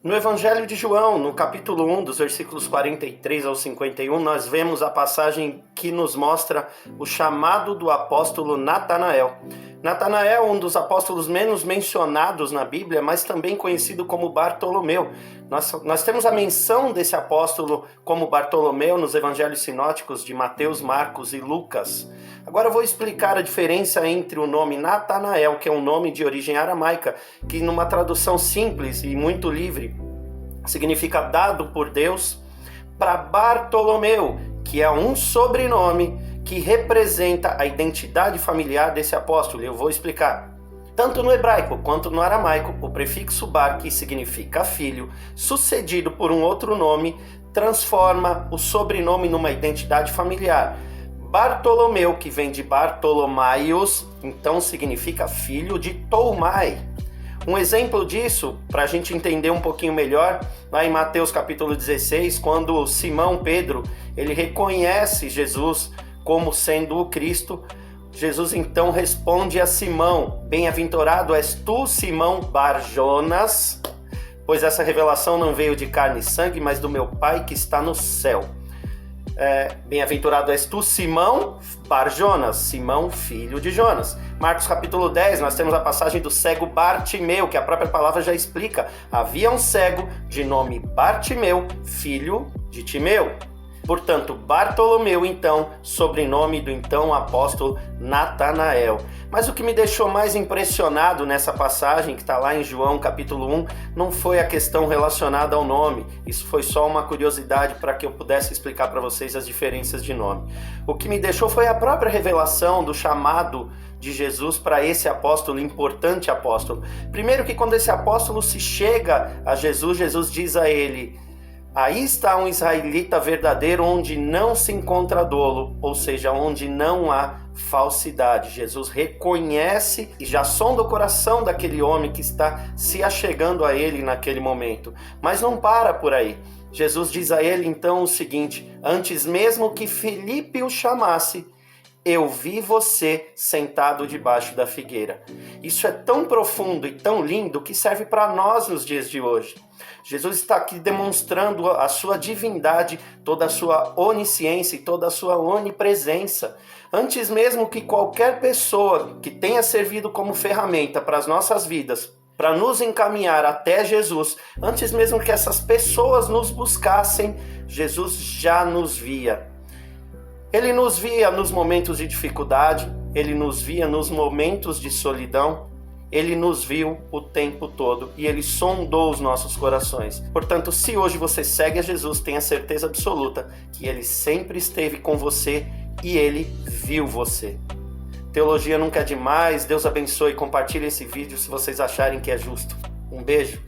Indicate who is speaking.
Speaker 1: No Evangelho de João, no capítulo 1, dos versículos 43 ao 51, nós vemos a passagem que nos mostra o chamado do apóstolo Natanael. Natanael é um dos apóstolos menos mencionados na Bíblia, mas também conhecido como Bartolomeu. Nós temos a menção desse apóstolo como Bartolomeu nos evangelhos sinóticos de Mateus, Marcos e Lucas. Agora eu vou explicar a diferença entre o nome Natanael, que é um nome de origem aramaica, que numa tradução simples e muito livre significa dado por Deus, para Bartolomeu, que é um sobrenome que representa a identidade familiar desse apóstolo. Eu vou explicar. Tanto no hebraico quanto no aramaico, o prefixo bar, que significa filho, sucedido por um outro nome, transforma o sobrenome numa identidade familiar. Bartolomeu, que vem de Bartolomaios, então significa filho de Tolmai. Um exemplo disso, para a gente entender um pouquinho melhor, lá em Mateus capítulo 16, quando Simão Pedro ele reconhece Jesus como sendo o Cristo, Jesus então responde a Simão: bem-aventurado és tu, Simão Bar-Jonas, pois essa revelação não veio de carne e sangue, mas do meu Pai que está no céu. Bem-aventurado és tu, Simão Bar-Jonas, Simão filho de Jonas. Marcos capítulo 10, nós temos a passagem do cego Bartimeu, que a própria palavra já explica. Havia um cego de nome Bartimeu, filho de Timeu. Portanto, Bartolomeu, então, sobrenome do então apóstolo Natanael. Mas o que me deixou mais impressionado nessa passagem, que está lá em João capítulo 1, não foi a questão relacionada ao nome. Isso foi só uma curiosidade para que eu pudesse explicar para vocês as diferenças de nome. O que me deixou foi a própria revelação do chamado de Jesus para esse apóstolo, importante apóstolo. Primeiro que quando esse apóstolo se chega a Jesus, Jesus diz a ele: aí está um israelita verdadeiro onde não se encontra dolo, ou seja, onde não há falsidade. Jesus reconhece e já sonda o coração daquele homem que está se achegando a ele naquele momento. Mas não para por aí. Jesus diz a ele então o seguinte: antes mesmo que Filipe o chamasse, eu vi você sentado debaixo da figueira. Isso é tão profundo e tão lindo que serve para nós nos dias de hoje. Jesus está aqui demonstrando a sua divindade, toda a sua onisciência e toda a sua onipresença. Antes mesmo que qualquer pessoa que tenha servido como ferramenta para as nossas vidas, para nos encaminhar até Jesus, antes mesmo que essas pessoas nos buscassem, Jesus já nos via. Ele nos via nos momentos de dificuldade, ele nos via nos momentos de solidão, ele nos viu o tempo todo e ele sondou os nossos corações. Portanto, se hoje você segue a Jesus, tenha certeza absoluta que ele sempre esteve com você e ele viu você. Teologia nunca é demais. Deus abençoe e compartilhe esse vídeo se vocês acharem que é justo. Um beijo.